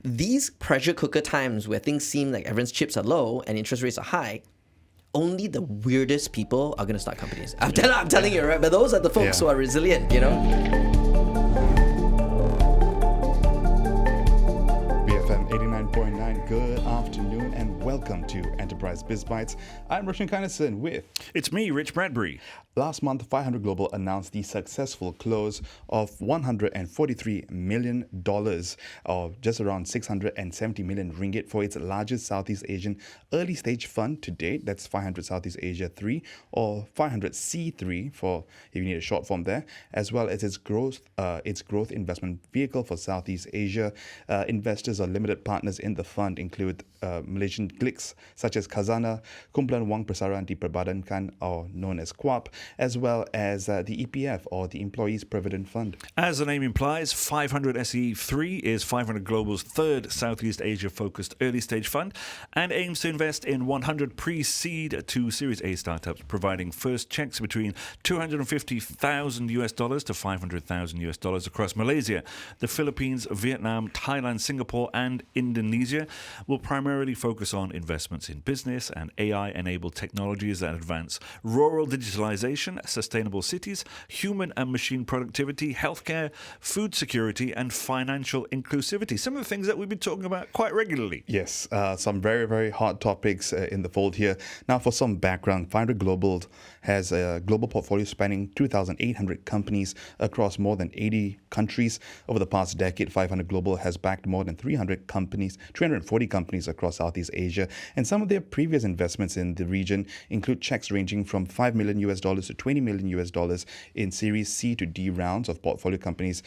these pressure cooker times where things seem like everyone's chips are low and interest rates are high, only the weirdest people are going to start companies. I'm telling you, right? But those are the folks who are resilient, you know? BFM 89.9, good afternoon and welcome to Enterprise Biz Bites. I'm Roshan Kynasson with... It's me, Rich Bradbury. Last month, 500 Global announced the successful close of $143 million, or just around 670 million ringgit for its largest Southeast Asian early stage fund to date. That's 500 Southeast Asia 3 or 500 C3 for if you need a short form there, as well as its growth investment vehicle for Southeast Asia. Investors or limited partners in the fund include Malaysian cliques such as Khazanah, Kumpulan Wang Persaraan Diperbadankan, or known as QAP, as well as the EPF, or the Employees Provident Fund. As the name implies, 500 SE3 is 500 Global's third Southeast Asia-focused early-stage fund and aims to invest in 100 pre-seed to Series A startups, providing first checks between $250,000 to $500,000 across Malaysia, the Philippines, Vietnam, Thailand, Singapore, and Indonesia. Will primarily focus on investments in business and AI-enabled technologies that advance rural digitalization, sustainable cities, human and machine productivity, healthcare, food security, and financial inclusivity. Some of the things that we've been talking about quite regularly. Yes, some very, very hot topics in the fold here. Now, for some background, 500 Global has a global portfolio spanning 2,800 companies across more than 80 countries. Over the past decade, 500 Global has backed more than 340 companies across Southeast Asia, and some of their previous investments in the region include checks ranging from $5 million to $20 million in Series C to D rounds of portfolio companies.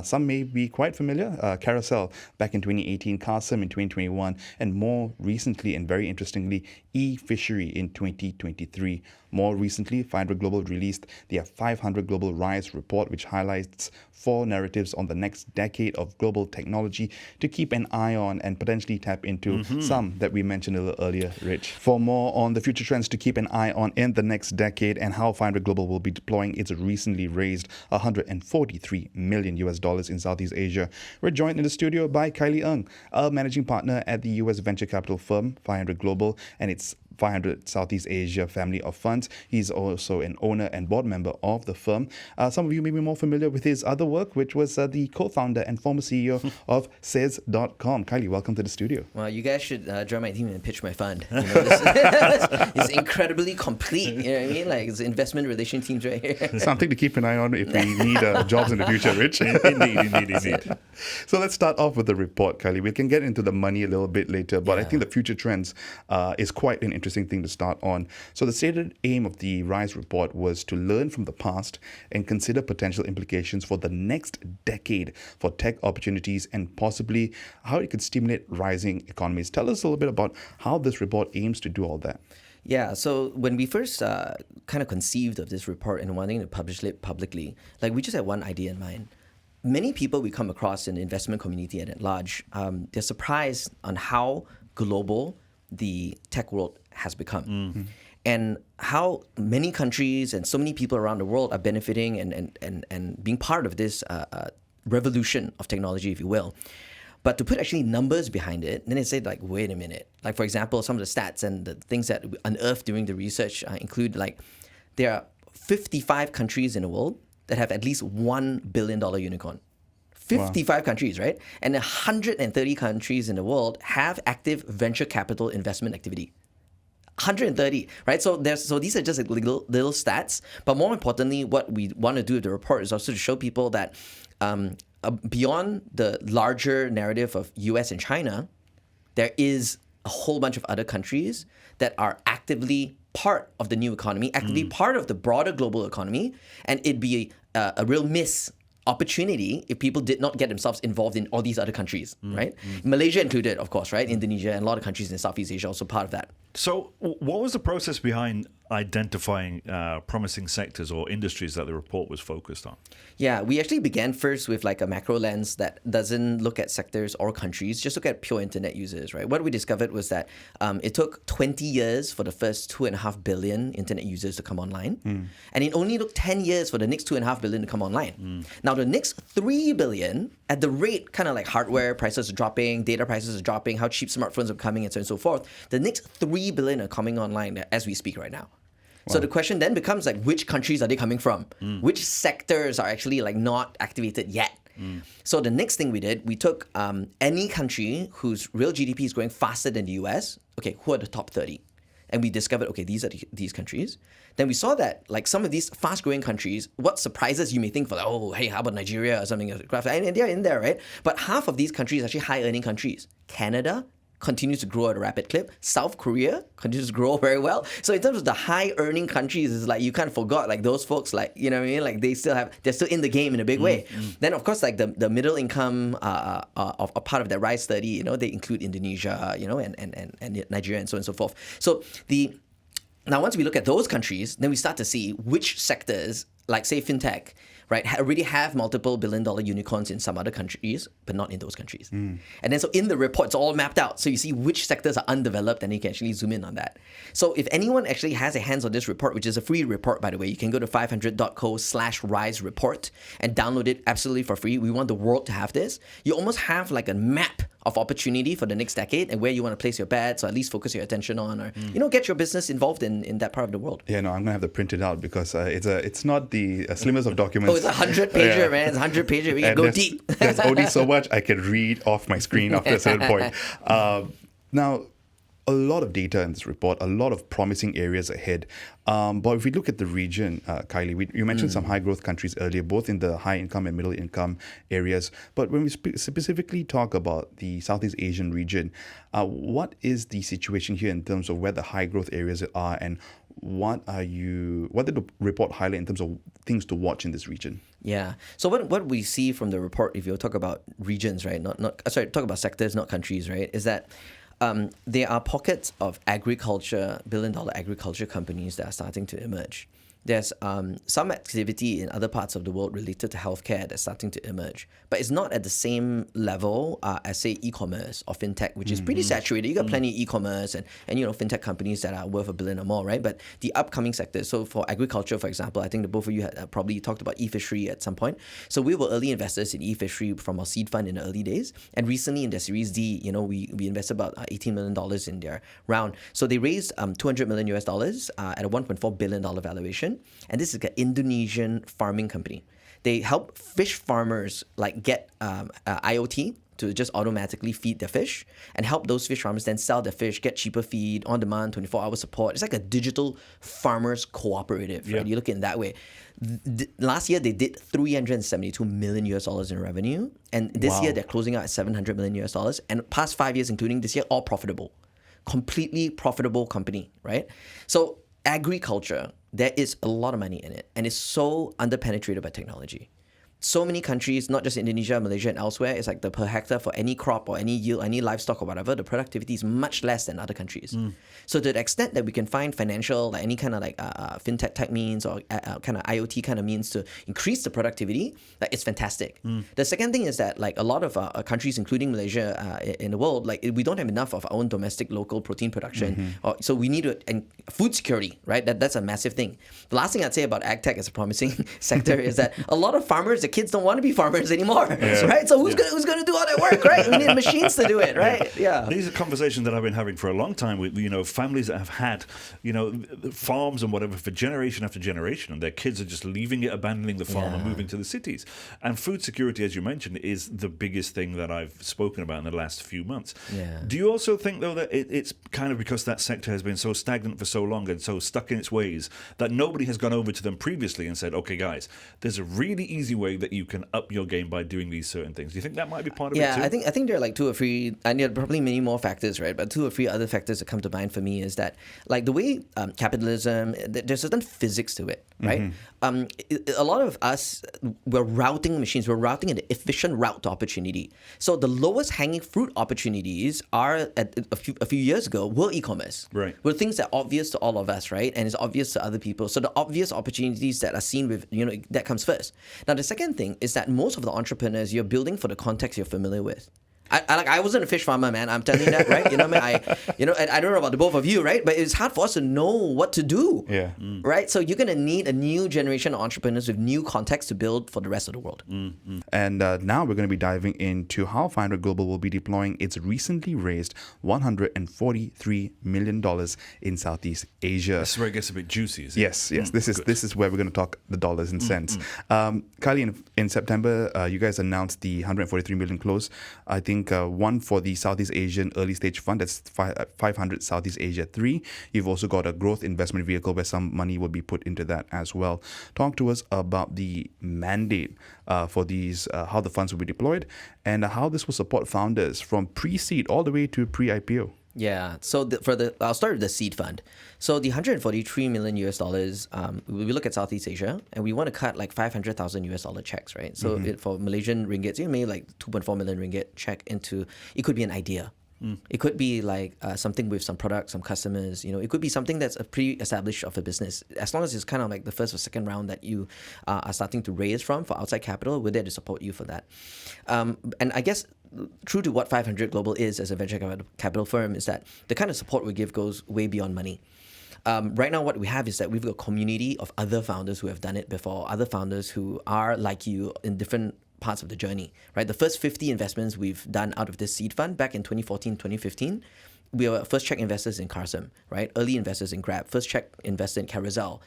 Some may be quite familiar. Carousel back in 2018, Carsome in 2021, and more recently and very interestingly, eFishery in 2023. More recently, 500 Global released their 500 Global Rise report, which highlights 4 narratives on the next decade of global technology to keep an eye on and potentially tap into some that we mentioned a little earlier, Rich. For more on the future trends to keep an eye on in the next decade and how 500 Global will be deploying its recently raised $143 million in Southeast Asia, we're joined in the studio by Khailee, a managing partner at the US venture capital firm 500 Global and its 500 Southeast Asia family of funds. He's also an owner and board member of the firm. Some of you may be more familiar with his other work, which was the co-founder and former CEO of Says.com. Khailee, welcome to the studio. Well, you guys should join my team and pitch my fund. You know, it's incredibly complete. You know what I mean? Like, it's investment relation teams right here. Something to keep an eye on if we need jobs in the future, Rich. Indeed. So let's start off with the report, Khailee. We can get into the money a little bit later, but I think the future trends is quite an interesting thing to start on. So the stated aim of the RISE report was to learn from the past and consider potential implications for the next decade for tech opportunities and possibly how it could stimulate rising economies. Tell us a little bit about how this report aims to do all that. Yeah, so when we first kind of conceived of this report and wanting to publish it publicly, like we just had one idea in mind. Many people we come across in the investment community and at large, they're surprised on how global the tech world has become. And how many countries and so many people around the world are benefiting and being part of this revolution of technology, if you will. But to put actually numbers behind it, then they say like, wait a minute. Like, for example, some of the stats and the things that we unearthed during the research include like there are 55 countries in the world that have at least $1 billion unicorn. 55 countries, right? And 130 countries in the world have active venture capital investment activity. 130, right? So these are just like little stats. But more importantly, what we want to do with the report is also to show people that beyond the larger narrative of US and China, there is a whole bunch of other countries that are actively part of the new economy, actively part of the broader global economy, and it'd be a real miss opportunity if people did not get themselves involved in all these other countries, right? Malaysia included, of course, right? Indonesia and a lot of countries in Southeast Asia also part of that. So what was the process behind identifying promising sectors or industries that the report was focused on? Yeah, we actually began first with like a macro lens that doesn't look at sectors or countries, just look at pure internet users, right? What we discovered was that it took 20 years for the first 2.5 billion internet users to come online. And it only took 10 years for the next 2.5 billion to come online. Now, the next 3 billion at the rate kind of like hardware prices are dropping, data prices are dropping, how cheap smartphones are coming, and so on and so forth, the next 3 billion are coming online as we speak right now. So the question then becomes like, which countries are they coming from? Which sectors are actually like not activated yet? So the next thing we did, we took any country whose real GDP is growing faster than the US. Okay, who are the top 30? And we discovered, okay, these are these countries. Then we saw that like some of these fast-growing countries, what surprises you may think for like, oh, hey, how about Nigeria or something? And they're in there, right? But half of these countries are actually high-earning countries. Canada continues to grow at a rapid clip. South Korea continues to grow very well. So in terms of the high-earning countries, it's like you kind of forgot like those folks, like, you know what I mean? Like they're still in the game in a big way. Then of course like the middle income of a part of that RISE study, you know, they include Indonesia, you know, and Nigeria and so on and so forth. So now once we look at those countries, then we start to see which sectors, like say fintech, right, already have multiple billion-dollar unicorns in some other countries, but not in those countries. And then so in the report, it's all mapped out. So you see which sectors are undeveloped, and you can actually zoom in on that. So if anyone actually has a hands on this report, which is a free report, by the way, you can go to 500.co/rise report and download it absolutely for free. We want the world to have this. You almost have like a map of opportunity for the next decade and where you want to place your bets, or at least focus your attention on, or you know, get your business involved in that part of the world. Yeah, no, I'm gonna have to print it out because it's not the slimmest of documents. Oh, it's 100-pager, man. It's 100-pager. We can go deep. There's only so much I can read off my screen after a certain point. Now, a lot of data in this report, a lot of promising areas ahead. But if we look at the region, Khailee, you mentioned some high growth countries earlier, both in the high income and middle income areas. But when we specifically talk about the Southeast Asian region, what is the situation here in terms of where the high growth areas are, and what did the report highlight in terms of things to watch in this region? Yeah. So what we see from the report, if you talk about regions, right, talk about sectors, not countries, right, is that there are pockets of agriculture, billion-dollar agriculture companies that are starting to emerge. There's some activity in other parts of the world related to healthcare that's starting to emerge, but it's not at the same level as, say, e-commerce or fintech, which is pretty saturated. You got plenty of e-commerce and you know, fintech companies that are worth $1 billion or more, right? But the upcoming sectors, so for agriculture, for example, I think the both of you had probably talked about e-fishery at some point. So we were early investors in e-fishery from our seed fund in the early days, and recently in their Series D, you know, we invested about $18 million in their round. So they raised $200 million at a $1.4 billion valuation. And this is an Indonesian farming company. They help fish farmers like get IoT to just automatically feed their fish, and help those fish farmers then sell their fish, get cheaper feed, on demand, 24-hour support. It's like a digital farmers cooperative, right? You look at it that way. Last year they did $372 million in revenue, and this year they're closing out at $700 million. And past 5 years, including this year, all profitable, completely profitable company, right? So agriculture, there is a lot of money in it, and it's so underpenetrated by technology. So many countries, not just Indonesia, Malaysia, and elsewhere, it's like the per hectare for any crop or any yield, any livestock or whatever, the productivity is much less than other countries. So to the extent that we can find financial, like any kind of like fintech type means or kind of IoT kind of means to increase the productivity, like it's fantastic. The second thing is that like a lot of countries, including Malaysia in the world, like we don't have enough of our own domestic local protein production. So we need to, and food security, right? That's a massive thing. The last thing I'd say about ag tech as a promising sector is that a lot of farmers, the kids don't want to be farmers anymore, right? So who's gonna do all that work, right? We need machines to do it, right? Yeah. These are conversations that I've been having for a long time with, you know, families that have had, you know, farms and whatever for generation after generation, and their kids are just leaving it, abandoning the farm and moving to the cities. And food security, as you mentioned, is the biggest thing that I've spoken about in the last few months. Do you also think, though, that it's kind of because that sector has been so stagnant for so long and so stuck in its ways that nobody has gone over to them previously and said, okay, guys, there's a really easy way that you can up your game by doing these certain things? Do you think that might be part of it too? Yeah, I think there are like two or three, and there are probably many more factors, right? But two or three other factors that come to mind for me is that like the way capitalism, there's certain physics to it, right? A lot of us, we're routing machines, we're routing an efficient route to opportunity. So the lowest hanging fruit opportunities are a few years ago were e-commerce. Right. Were things that are obvious to all of us, right? And it's obvious to other people. So the obvious opportunities that are seen with, you know, that comes first. Now the second thing is that most of the entrepreneurs, you're building for the context you're familiar with. I wasn't a fish farmer, man. I'm telling you that, right? You know what I mean? And I don't know about the both of you, right? But it's hard for us to know what to do. Yeah. Right? So you're going to need a new generation of entrepreneurs with new context to build for the rest of the world. And now we're going to be diving into how 500 Global will be deploying its recently raised $143 million in Southeast Asia. This is where it gets a bit juicy, is it? Yes. This is where we're going to talk the dollars and cents. Khailee, in September, you guys announced the 143 million close. I think one for the Southeast Asian early stage fund, that's 500 Southeast Asia 3. You've also got a growth investment vehicle where some money will be put into that as well. Talk to us about the mandate for these, how the funds will be deployed, and how this will support founders from pre-seed all the way to pre-IPO. Yeah. So I'll start with the seed fund. So the 143 million US dollars, we look at Southeast Asia and we want to cut like 500,000 US dollar checks, right? So for Malaysian ringgit, you may like 2.4 million ringgit check into, it could be an idea. It could be like something with some products, some customers. It could be something that's a pre-established of a business. As long as it's kind of like the first or second round that you are starting to raise from for outside capital, we're there to support you for that. And I guess true to what 500 Global is as a venture capital firm is that the kind of support we give goes way beyond money. Right now, what we have is that we've got a community of other founders who have done it before, other founders who are like you in different parts of the journey, right? The first 50 investments we've done out of this seed fund back in 2014, 2015, we were first check investors in Carsome, right? Early investors in Grab, first check investor in Carousel.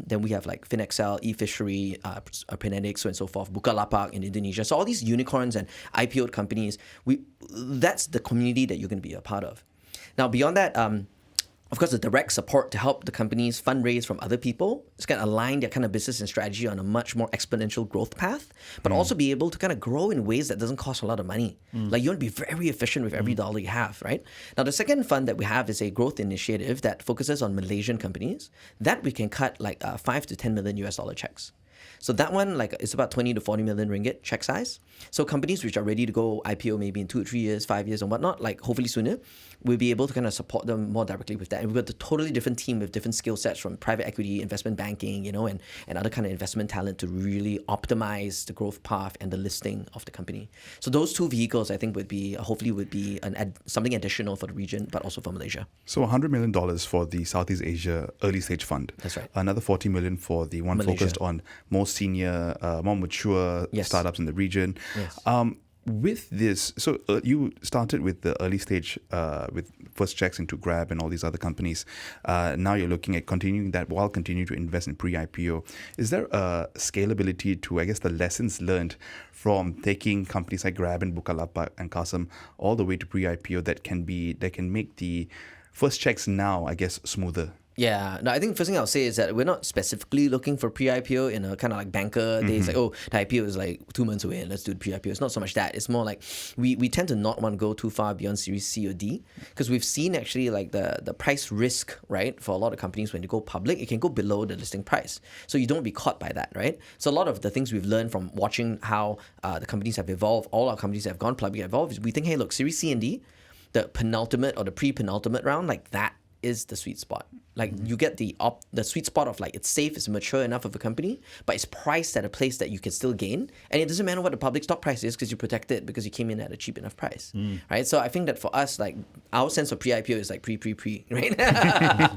Then we have like FinExcel, eFishery, Penedic, so and so forth, Bukalapak in Indonesia. So all these unicorns and IPO companies, that's the community that you're going to be a part of. Now, beyond that, of course, the direct support to help the companies fundraise from other people is going to align their kind of business and strategy on a much more exponential growth path, but also be able to kind of grow in ways that doesn't cost a lot of money. Like you want to be very efficient with every dollar you have, right? Now, the second fund that we have is a growth initiative that focuses on Malaysian companies that we can cut like 5 to 10 million US dollar checks. So that one, like, it's about 20 to 40 million ringgit check size. So companies which are ready to go IPO maybe in 2 or 3 years, 5 years and whatnot, like hopefully sooner, we'll be able to kind of support them more directly with that. And we've got a totally different team with different skill sets from private equity, investment banking, and other kind of investment talent to really optimize the growth path and the listing of the company. So those two vehicles, I think, hopefully would be something additional for the region, but also for Malaysia. So $100 million for the Southeast Asia early stage fund. That's right. Another $40 million for the one Malaysia. focused on more senior, more mature startups in the region. Yes. With this, so you started with the early stage with first checks into Grab and all these other companies. Now you're looking at continuing that while continuing to invest in pre-IPO. Is there a scalability to, I guess, the lessons learned from taking companies like Grab and Bukalapak and Carsome all the way to pre-IPO that can make the first checks now, I guess, smoother? Yeah, no, I think first thing I'll say is that we're not specifically looking for pre-IPO in a kind of like banker days, like, oh, the IPO is like 2 months away and let's do the pre-IPO. It's not so much that. It's more like we tend to not want to go too far beyond Series C or D because we've seen actually like the price risk, right, for a lot of companies when they go public, it can go below the listing price. So you don't be caught by that, right? So a lot of the things we've learned from watching how the companies have evolved, all our companies that have gone public have evolved, is we think, hey, look, Series C and D, the penultimate or the pre-penultimate round, like that is the sweet spot. Like you get the sweet spot of like it's safe, it's mature enough of a company, but it's priced at a place that you can still gain, and it doesn't matter what the public stock price is because you protect it because you came in at a cheap enough price, right? So I think that for us, like our sense of pre-IPO is like pre, right?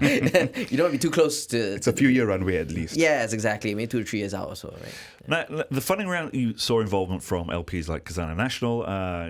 You don't want to be too close to. It's a few year runway at least. Yes, exactly. Maybe 2 or 3 years out or so, right? Now, the funding round, you saw involvement from LPs like Khazanah Nasional,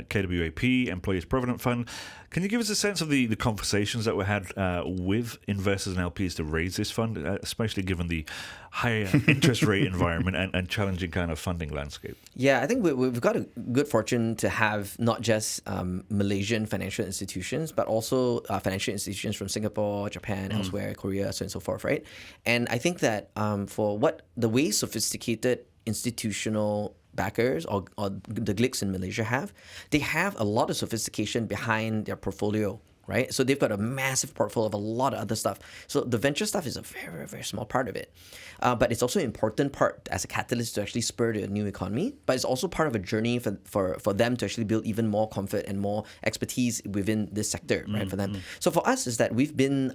KWAP, Employees Provident Fund. Can you give us a sense of the conversations that were had with investors and LPs to raise this fund, especially given the higher interest rate environment and challenging kind of funding landscape? Yeah, I think we've got a good fortune to have not just Malaysian financial institutions, but also financial institutions from Singapore, Japan, elsewhere, Korea, so on and so forth, right? And I think that for the way sophisticated institutional backers or the GLICs in Malaysia have, they have a lot of sophistication behind their portfolio, right? So they've got a massive portfolio of a lot of other stuff. So the venture stuff is a very, very, very small part of it. But it's also an important part as a catalyst to actually spur the new economy. But it's also part of a journey for them to actually build even more comfort and more expertise within this sector, right, for them. So for us is that we've been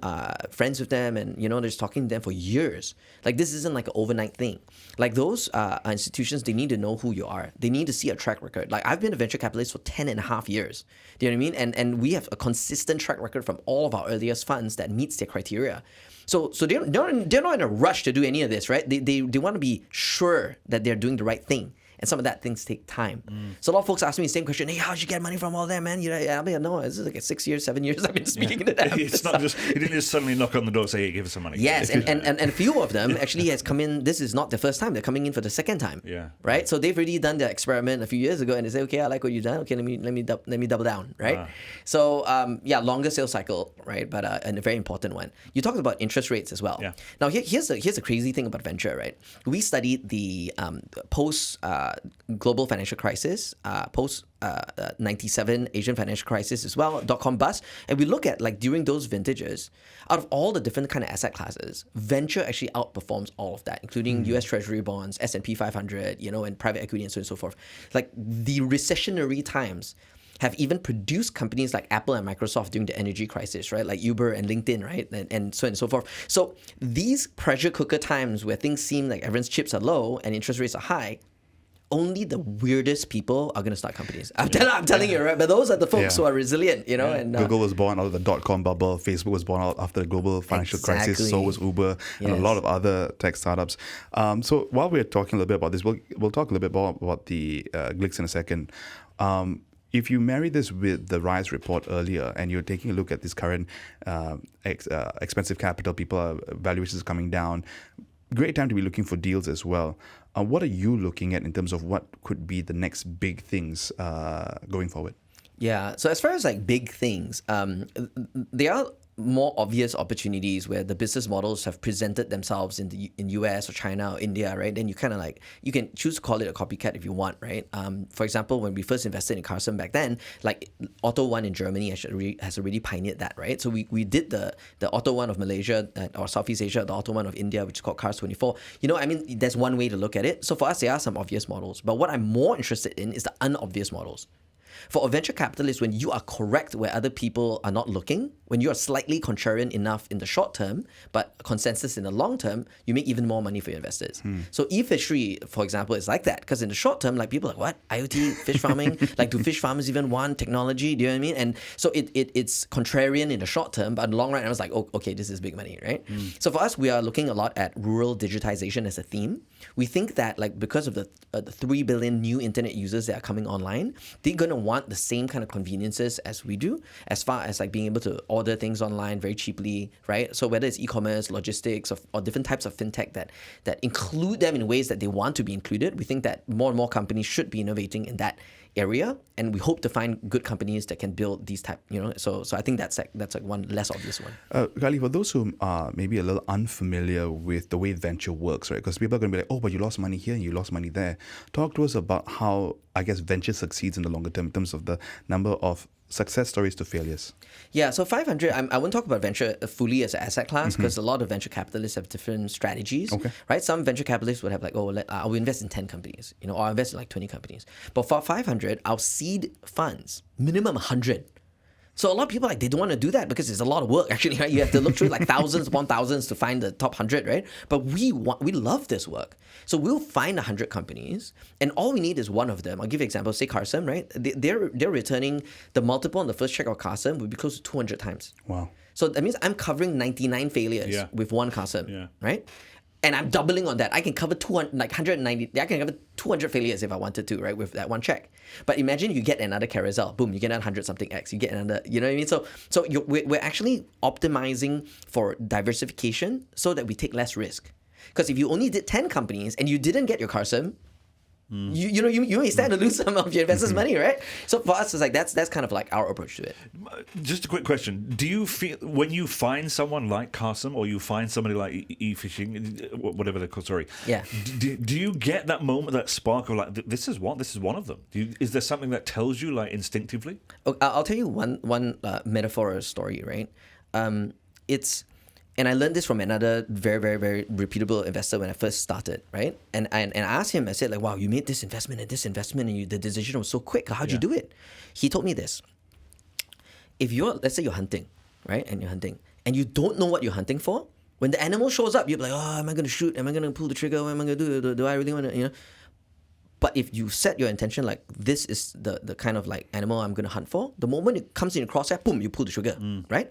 friends with them and, just talking to them for years. Like, this isn't like an overnight thing. Like, those institutions, they need to know who you are. They need to see a track record. Like, I've been a venture capitalist for 10 and a half years. Do you know what I mean? And we have a consistent track record from all of our earliest funds that meets their criteria. So they're not in a rush to do any of this, right? They want to be sure that they're doing the right thing. And some of that things take time. So a lot of folks ask me the same question, hey, how'd you get money from all that, man? I mean, no, this is like 6 years, 7 years I've been speaking to them. It's not just, he didn't just suddenly knock on the door and say, hey, give us some money. Yes, and a few of them actually has come in, this is not the first time, they're coming in for the second time. Yeah. Right? So they've already done their experiment a few years ago and they say, okay, I like what you've done. Okay, let me double down, right? So longer sales cycle, right? But and a very important one. You talked about interest rates as well. Yeah. Now here's a crazy thing about venture, right? We studied the post global financial crisis, post 97 Asian financial crisis as well, dot-com bust, and we look at like during those vintages, out of all the different kind of asset classes, venture actually outperforms all of that, including US Treasury bonds, S&P 500, and private equity and so on and so forth. Like the recessionary times have even produced companies like Apple and Microsoft during the energy crisis, right? Like Uber and LinkedIn, right? And so on and so forth. So these pressure cooker times where things seem like everyone's chips are low and interest rates are high, only the weirdest people are going to start companies. I'm telling you, right? But those are the folks who are resilient, And Google was born out of the dot-com bubble. Facebook was born out after the global financial crisis. So was Uber and a lot of other tech startups. So while we're talking a little bit about this, we'll talk a little bit more about the Glicks in a second. If you marry this with the Rise report earlier and you're taking a look at this current expensive capital, valuations coming down, great time to be looking for deals as well. What are you looking at in terms of what could be the next big things going forward? Yeah, so as far as like big things, there are more obvious opportunities where the business models have presented themselves in US or China or India, right? Then you kind of like, you can choose to call it a copycat if you want, right? For example, when we first invested in Carsome back then, like Auto One in Germany has already pioneered that, right? So we did the Auto One of Malaysia or Southeast Asia, the Auto One of India, which is called Cars 24. There's one way to look at it. So for us, there are some obvious models. But what I'm more interested in is the unobvious models. For a venture capitalist, when you are correct where other people are not looking, when you are slightly contrarian enough in the short term, but consensus in the long term, you make even more money for your investors. So e-fishery, for example, is like that. Because in the short term, like people are like, what? IoT, fish farming? Like, do fish farmers even want technology? Do you know what I mean? And so it's contrarian in the short term, but in the long run, I was like, oh, okay, this is big money, right? So for us, we are looking a lot at rural digitization as a theme. We think that like because of the 3 billion new internet users that are coming online, they're going to want the same kind of conveniences as we do, as far as like being able to order things online very cheaply, right? So whether it's e-commerce, logistics, or different types of fintech that include them in ways that they want to be included, we think that more and more companies should be innovating in that area, and we hope to find good companies that can build these type, So I think that's like one less obvious one. Khailee, for those who are maybe a little unfamiliar with the way venture works, right? Because people are going to be like, oh, but you lost money here and you lost money there. Talk to us about how, I guess, venture succeeds in the longer term in terms of the number of success stories to failures. Yeah, so 500, I won't talk about venture fully as an asset class because a lot of venture capitalists have different strategies, right? Some venture capitalists would have like, I'll invest in 10 companies, or I'll invest in like 20 companies. But for 500, I'll seed funds, minimum 100. So a lot of people they don't want to do that because it's a lot of work actually, right? You have to look through like thousands upon thousands to find the top 100, right? But we love this work. So we'll find 100 companies and all we need is one of them. I'll give you an example, say Carsome, right? They're returning the multiple on the first check of Carsome would be close to 200 times. Wow. So that means I'm covering 99 failures with one Carsome, right? And I'm doubling on that. I can cover 190. I can cover 200 failures if I wanted to, right, with that one check. But imagine you get another carousel. Boom, you get another 100 something X. You get another, you know what I mean? So we're actually optimizing for diversification so that we take less risk. Because if you only did 10 companies and you didn't get your Carsome, You may stand to lose some of your investors' money, right? So for us, it's like that's kind of like our approach to it. Just a quick question: do you feel when you find someone like Carsome or you find somebody like e-fishing, whatever they're called? Sorry. Yeah. Do you get that moment, that spark of like, this is one of them? Is there something that tells you like instinctively? I'll tell you one metaphor or story, right? And I learned this from another very, very, very repeatable investor when I first started, right? And I asked him, I said like, wow, you made this investment and this investment and the decision was so quick. How'd you do it? He told me this. If let's say you're hunting, right? And you're hunting and you don't know what you're hunting for, when the animal shows up, you're like, oh, am I going to shoot? Am I going to pull the trigger? What am I going to do? Do I really want to, But if you set your intention like this is the kind of like animal I'm going to hunt for, the moment it comes in your crosshair, boom, you pull the trigger, right?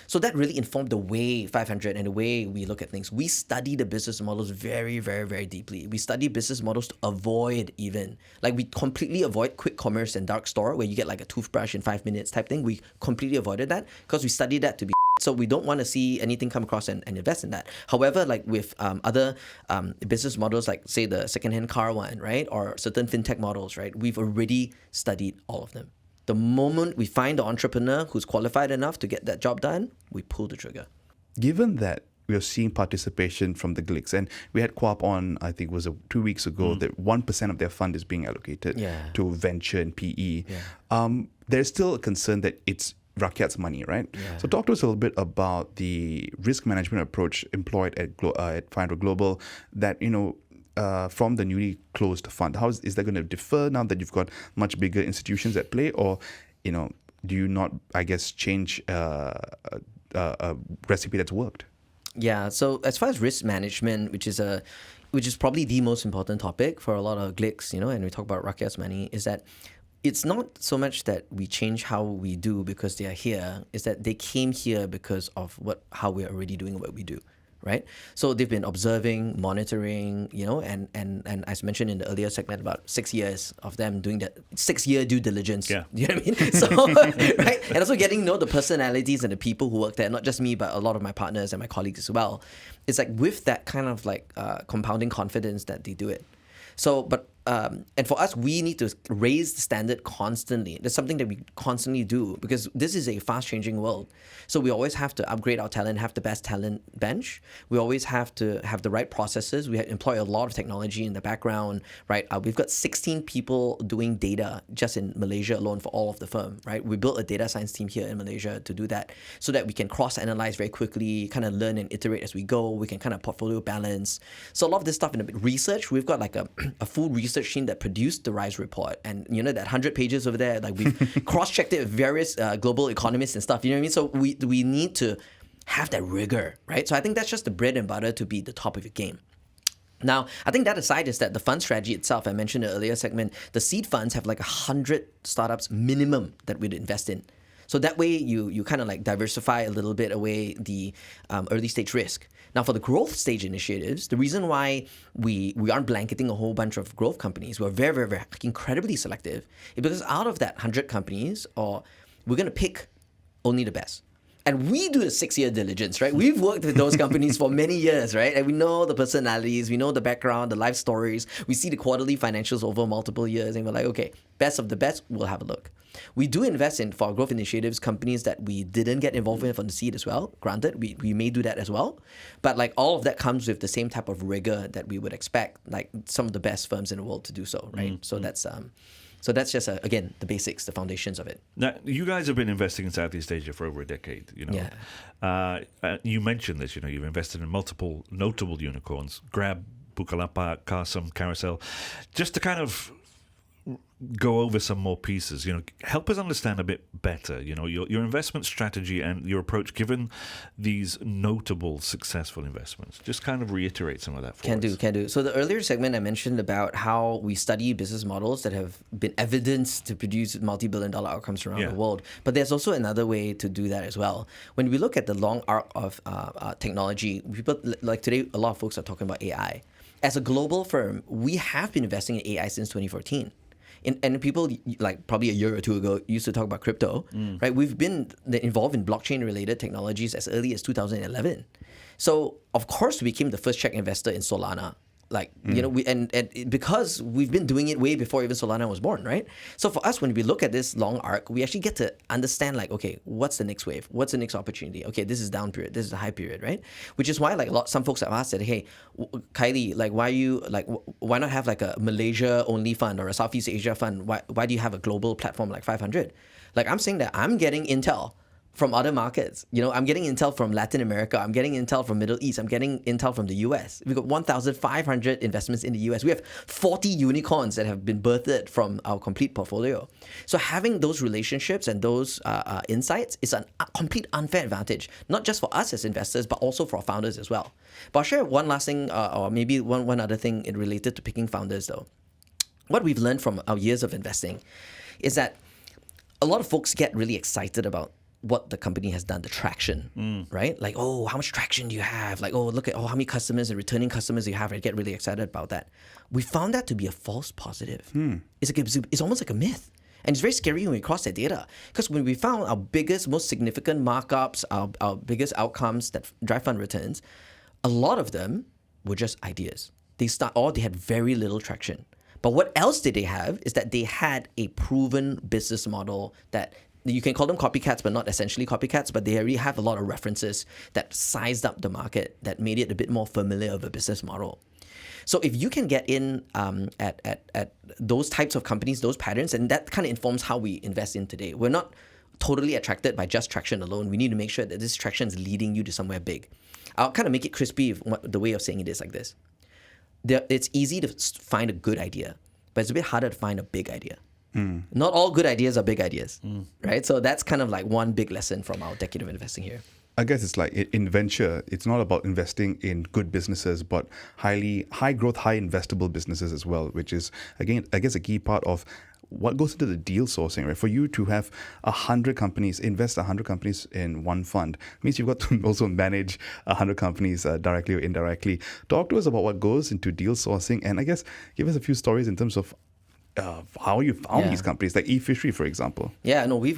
So that really informed the way 500 and the way we look at things. We study the business models very, very, very deeply. We study business models to avoid even. Like we completely avoid quick commerce and dark store where you get like a toothbrush in 5 minutes type thing. We completely avoided that because we studied that to be so we don't want to see anything come across and invest in that. However, like with other business models, like say the secondhand car one, right? Or certain fintech models, right? We've already studied all of them. The moment we find the entrepreneur who's qualified enough to get that job done, we pull the trigger. Given that we are seeing participation from the Glicks, and we had Co-op on, I think it was 2 weeks ago, that 1% of their fund is being allocated to venture and PE. There's still a concern that it's Rakyat's money, right? So talk to us a little bit about the risk management approach employed at 500 Global that, from the newly closed fund. How is that going to differ now that you've got much bigger institutions at play? Or, do you not, I guess, change a recipe that's worked? Yeah, so as far as risk management, which is probably the most important topic for a lot of Glicks, and we talk about Rakyat's money, is that it's not so much that we change how we do because they are here, it's that they came here because of how we're already doing what we do, right? So they've been observing, monitoring, and as mentioned in the earlier segment, about 6 years of them doing that 6-year due diligence. Yeah. You know what I mean? So, right? And also getting to know the personalities and the people who work there, not just me, but a lot of my partners and my colleagues as well. It's like with that kind of like compounding confidence that they do it. So, and for us, we need to raise the standard constantly. That's something that we constantly do because this is a fast-changing world. So we always have to upgrade our talent, have the best talent bench. We always have to have the right processes. We employ a lot of technology in the background, right? We've got 16 people doing data just in Malaysia alone for all of the firm, right? We built a data science team here in Malaysia to do that so that we can cross-analyze very quickly, kind of learn and iterate as we go. We can kind of portfolio balance. So a lot of this stuff in the research, we've got like a full research team that produced the RISE report, and that 100 pages over there, like we've cross-checked it with various global economists and stuff, you know what I mean? So we need to have that rigor, right? So I think that's just the bread and butter to be the top of your game. Now, I think that aside is that the fund strategy itself, I mentioned in the earlier segment, the seed funds have like 100 startups minimum that we'd invest in. So that way you kind of like diversify a little bit away the early stage risk. Now for the growth stage initiatives, the reason why we aren't blanketing a whole bunch of growth companies, we're very, very, very incredibly selective, is because out of that 100 companies, we're going to pick only the best. And we do a 6-year diligence, right? We've worked with those companies for many years, right? And we know the personalities, we know the background, the life stories. We see the quarterly financials over multiple years, and we're like, okay, best of the best, we'll have a look. We do invest in, for our growth initiatives, companies that we didn't get involved in from the seed as well. Granted, we may do that as well. But like all of that comes with the same type of rigor that we would expect, like some of the best firms in the world to do so, right? So that's just, again, the basics, the foundations of it. Now, you guys have been investing in Southeast Asia for over a decade, You mentioned this, you've invested in multiple notable unicorns, Grab, Bukalapak, Carsome, Carousel. Just to kind of go over some more pieces, help us understand a bit better, your investment strategy and your approach given these notable successful investments. Just kind of reiterate some of that for us. Can do. So the earlier segment I mentioned about how we study business models that have been evidenced to produce multi-billion-dollar outcomes around the world. But there's also another way to do that as well. When we look at the long arc of technology, people like today, a lot of folks are talking about AI. As a global firm, we have been investing in AI since 2014. And people like probably a year or two ago used to talk about crypto, right? We've been involved in blockchain-related technologies as early as 2011. So of course we became the first check investor in Solana because we've been doing it way before even Solana was born, right? So for us, when we look at this long arc, we actually get to understand like, okay, what's the next wave? What's the next opportunity? Okay, this is down period. This is a high period, right? Which is why like some folks have asked that, hey, Khailee, like why not have like a Malaysia only fund or a Southeast Asia fund? Why do you have a global platform like 500? Like I'm saying that I'm getting intel from other markets. I'm getting intel from Latin America. I'm getting intel from Middle East. I'm getting intel from the US. We've got 1,500 investments in the US. We have 40 unicorns that have been birthed from our complete portfolio. So having those relationships and those insights is a complete unfair advantage, not just for us as investors, but also for our founders as well. But I'll share one last thing, or maybe one other thing related to picking founders though. What we've learned from our years of investing is that a lot of folks get really excited about what the company has done, the traction, right? Like, oh, how much traction do you have? Like, oh, look at how many customers and returning customers you have. I get really excited about that. We found that to be a false positive. It's almost like a myth. And it's very scary when we cross that data. Because when we found our biggest, most significant markups, our biggest outcomes that drive fund returns, a lot of them were just ideas. They had very little traction. But what else did they have is that they had a proven business model that you can call them copycats, but not essentially copycats, but they already have a lot of references that sized up the market, that made it a bit more familiar of a business model. So if you can get in at those types of companies, those patterns, and that kind of informs how we invest in today. We're not totally attracted by just traction alone. We need to make sure that this traction is leading you to somewhere big. I'll kind of make it crispy. The way of saying it is like this. It's easy to find a good idea, but it's a bit harder to find a big idea. Not all good ideas are big ideas, right? So that's kind of like one big lesson from our decade of investing here. I guess it's like in venture, it's not about investing in good businesses, but high growth, high investable businesses as well, which is, again, I guess a key part of what goes into the deal sourcing, right? For you to have 100 companies, invest 100 companies in one fund, means you've got to also manage 100 companies directly or indirectly. Talk to us about what goes into deal sourcing, and I guess give us a few stories in terms of how you found these companies, like eFishery, for example. Yeah, no, we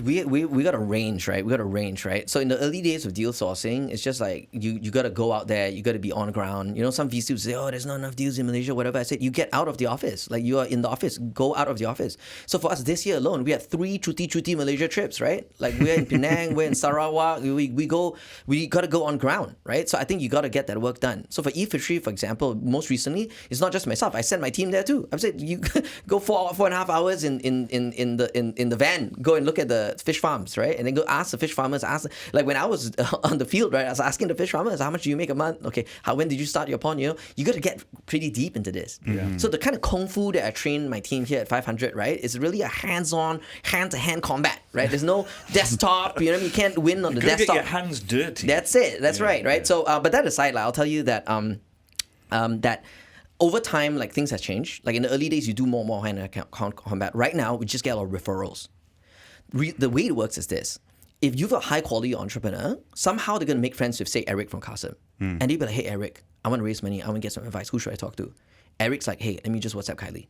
got a range, right? We got a range, right? So in the early days of deal sourcing, it's just like you got to go out there, you got to be on ground. Some VCs say, oh, there's not enough deals in Malaysia, whatever. I said, you get out of the office, like you are in the office, go out of the office. So for us this year alone, we had 3 Cuti Malaysia trips, right? Like we're in Penang, we're in Sarawak, we got to go on ground, right? So I think you got to get that work done. So for eFishery, for example, most recently, it's not just myself. I sent my team there too. I've said, you go 4.5 hours in the van, go and look at the fish farms, right? And then go ask the fish farmers, like when I was on the field, right? I was asking the fish farmers, how much do you make a month? Okay, when did you start your pond? You got to get pretty deep into this. So the kind of kung fu that I train my team here at 500, right, is really a hands-on, hand-to-hand combat, right? There's no desktop, you can't win on the desktop. Get your hands dirty. That's it. That's right? So, but that aside, like, I'll tell you that that over time, like things have changed. Like in the early days, you do more hand-to-hand combat. Right now, we just get a lot of referrals. The way it works is this. If you've a high-quality entrepreneur, somehow they're going to make friends with, say, Eric from Carsome. And they'll be like, hey, Eric, I want to raise money. I want to get some advice. Who should I talk to? Eric's like, hey, let me just WhatsApp Khailee.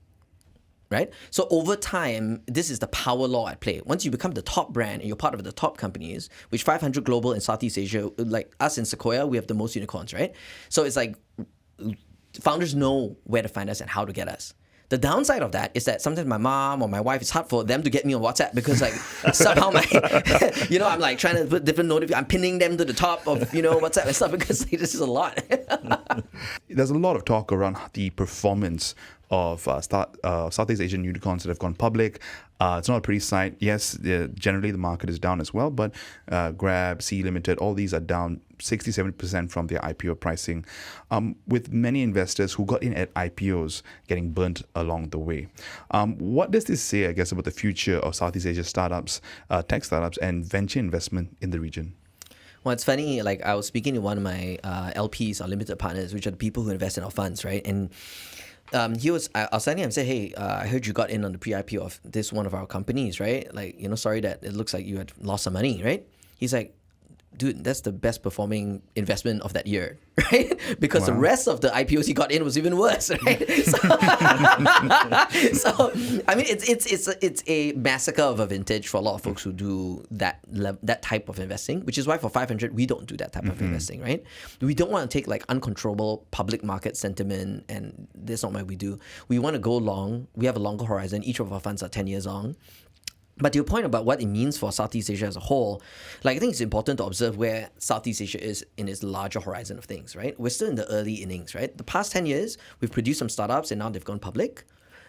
Right? So over time, this is the power law at play. Once you become the top brand and you're part of the top companies, which 500 global in Southeast Asia, like us in Sequoia, we have the most unicorns, right? So it's like founders know where to find us and how to get us. The downside of that is that sometimes my mom or my wife, it's hard for them to get me on WhatsApp because like somehow I'm like trying to put different notifications. I'm pinning them to the top of, WhatsApp and stuff because like, this is a lot. There's a lot of talk around the performance of Southeast Asian unicorns that have gone public. It's not a pretty sight. Yes, generally the market is down as well, but Grab, Sea Limited, all these are down 60-70% from their IPO pricing, with many investors who got in at IPOs getting burnt along the way. What does this say, I guess, about the future of Southeast Asia startups, tech startups, and venture investment in the region? Well, it's funny, like I was speaking to one of my LPs, our limited partners, which are the people who invest in our funds, right? And I was telling him, say, hey, I heard you got in on the pre-IPO of this one of our companies, right? Like, sorry that it looks like you had lost some money, right? He's like, dude, that's the best performing investment of that year, right? Because the rest of the IPOs he got in was even worse, right? So, I mean, it's a massacre of a vintage for a lot of folks who do that type of investing, which is why for 500 we don't do that type of investing, right? We don't want to take like uncontrollable public market sentiment, and that's not what we do. We want to go long. We have a longer horizon. Each of our funds are 10 years long. But to your point about what it means for Southeast Asia as a whole, like I think it's important to observe where Southeast Asia is in its larger horizon of things, right? We're still in the early innings, right? The past 10 years, we've produced some startups and now they've gone public.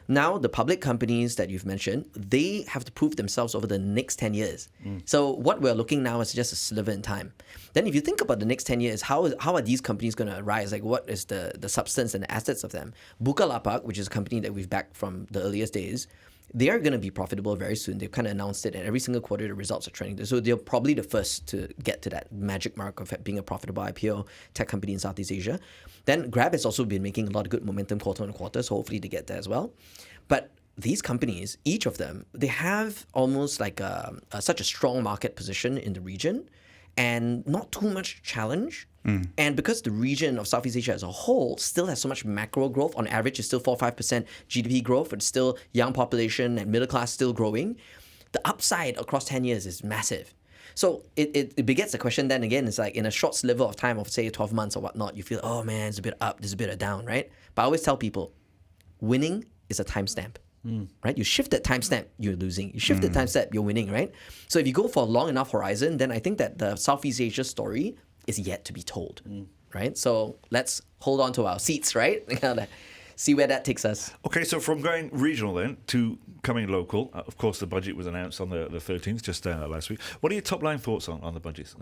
Now, the public companies that you've mentioned, they have to prove themselves over the next 10 years. So what we're looking now is just a sliver in time. Then if you think about the next 10 years, how are these companies going to arise? Like what is the substance and the assets of them? Bukalapak, which is a company that we've backed from the earliest days, they are going to be profitable very soon. They've kind of announced it, and every single quarter the results are trending. So they're probably the first to get to that magic mark of being a profitable IPO tech company in Southeast Asia. Then Grab has also been making a lot of good momentum quarter on quarter, so hopefully they get there as well. But these companies, each of them, they have almost like such a strong market position in the region and not too much challenge. And because the region of Southeast Asia as a whole still has so much macro growth, on average it's still 4-5% GDP growth, it's still young population and middle class still growing, the upside across 10 years is massive. So it begets the question then again, it's like in a short sliver of time of say 12 months or whatnot, you feel, oh man, it's a bit up, there's a bit of down, right? But I always tell people, winning is a timestamp. Right? You shift that timestamp, you're losing. You shift the timestamp, you're winning, right? So if you go for a long enough horizon, then I think that the Southeast Asia story is yet to be told, right? So let's hold on to our seats, right? See where that takes us. Okay, so from going regional then to coming local, of course the budget was announced on the 13th, just last week. What are your top line thoughts on the budgets?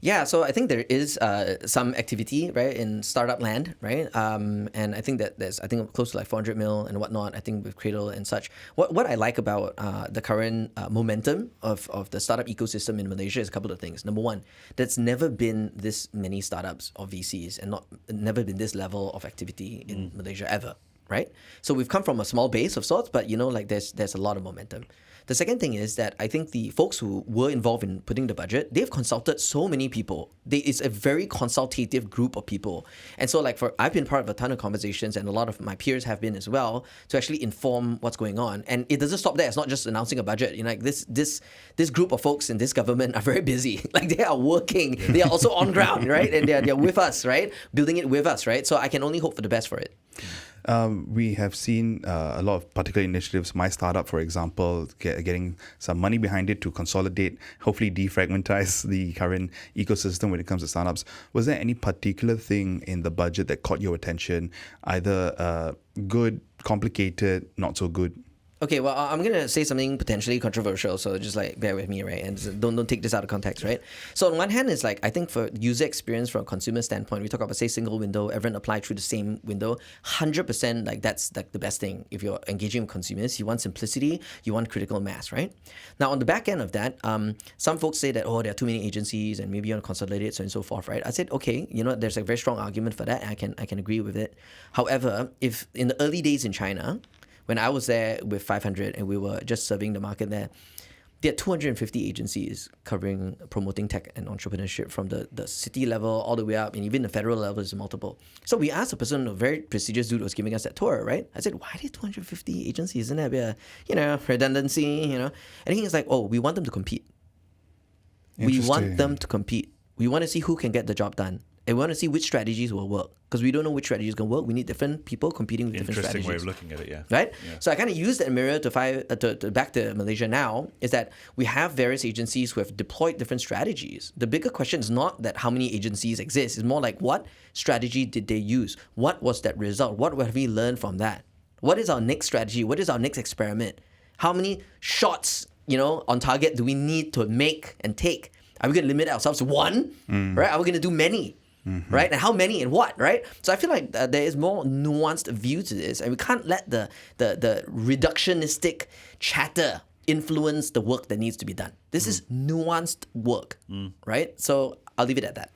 Yeah, so I think there is some activity, right, in startup land, right? And I think that there's, I think, close to like 400 mil and whatnot, I think with Cradle and such. What I like about the current momentum of the startup ecosystem in Malaysia is a couple of things. Number one, there's never been this many startups or VCs and never been this level of activity in Malaysia ever, right? So we've come from a small base of sorts, but there's a lot of momentum. The second thing is that I think the folks who were involved in putting the budget, they've consulted so many people. It's a very consultative group of people. And so I've been part of a ton of conversations, and a lot of my peers have been as well, to actually inform what's going on. And it doesn't stop there. It's not just announcing a budget. This group of folks in this government are very busy. Like they are working. They are also on ground, right? And they're with us, right? Building it with us, right? So I can only hope for the best for it. We have seen a lot of particular initiatives. My startup, for example, getting some money behind it to consolidate, hopefully defragmentize the current ecosystem when it comes to startups. Was there any particular thing in the budget that caught your attention, either good, complicated, not so good? Okay, well, I'm going to say something potentially controversial, so just bear with me, right? And don't take this out of context, right? So on one hand, it's I think for user experience from a consumer standpoint, we talk about, say, single window, everyone apply through the same window, 100% that's the best thing. If you're engaging with consumers, you want simplicity, you want critical mass, right? Now, on the back end of that, some folks say that, there are too many agencies and maybe you want to consolidate it, so and so forth, right? I said, okay, there's a very strong argument for that. I can agree with it. However, if in the early days in China, when I was there with 500 and we were just serving the market there are 250 agencies promoting tech and entrepreneurship from the city level all the way up, and even the federal level is multiple. So we asked a person, a very prestigious dude who was giving us that tour, right? I said, why are there 250 agencies? Isn't there a bit of, redundancy, And he was like, we want them to compete. We want them to compete. We want to see who can get the job done. And we want to see which strategies will work, because we don't know which strategies can work. We need different people competing with different strategies. Interesting way of looking at it, yeah. Right? Yeah. So I kind of use that mirror to back to Malaysia now, is that we have various agencies who have deployed different strategies. The bigger question is not that how many agencies exist. It's more like, what strategy did they use? What was that result? What have we learned from that? What is our next strategy? What is our next experiment? How many shots, on target do we need to make and take? Are we going to limit ourselves to one? Right? Are we going to do many? Right? And how many and what, right? So I feel like there is more nuanced view to this, and we can't let the reductionistic chatter influence the work that needs to be done. This is nuanced work, right? So I'll leave it at that.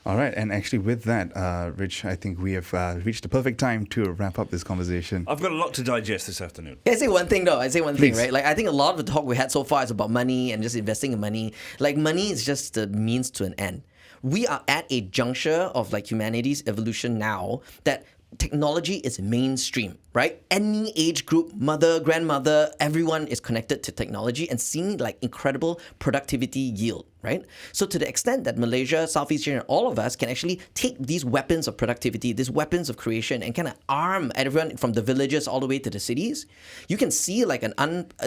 All right, and actually with that, Rich, I think we have reached the perfect time to wrap up this conversation. I've got a lot to digest this afternoon. I say one thing though. Please. Right? Like I think a lot of the talk we had so far is about money and just investing in money. Like money is just the means to an end. We are at a juncture of like humanity's evolution now that technology is mainstream, right? Any age group, mother, grandmother, everyone is connected to technology and seeing like incredible productivity yield, right? So to the extent that Malaysia, Southeast Asia, and all of us can actually take these weapons of productivity, these weapons of creation, and kind of arm everyone from the villages all the way to the cities, you can see like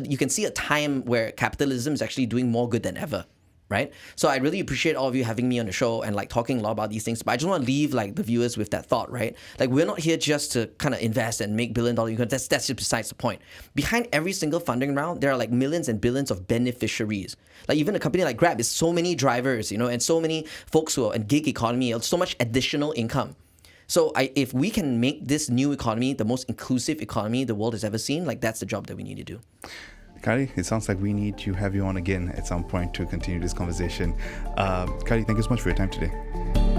you can see a time where capitalism is actually doing more good than ever. Right? So I really appreciate all of you having me on the show and like talking a lot about these things. But I just want to leave like the viewers with that thought, right? Like we're not here just to kind of invest and make billion-dollar income. That's just besides the point. Behind every single funding round, there are like millions and billions of beneficiaries. Like even a company like Grab is so many drivers, and so many folks who are in gig economy, so much additional income. So if we can make this new economy the most inclusive economy the world has ever seen, like that's the job that we need to do. Khailee, it sounds like we need to have you on again at some point to continue this conversation. Khailee, thank you so much for your time today.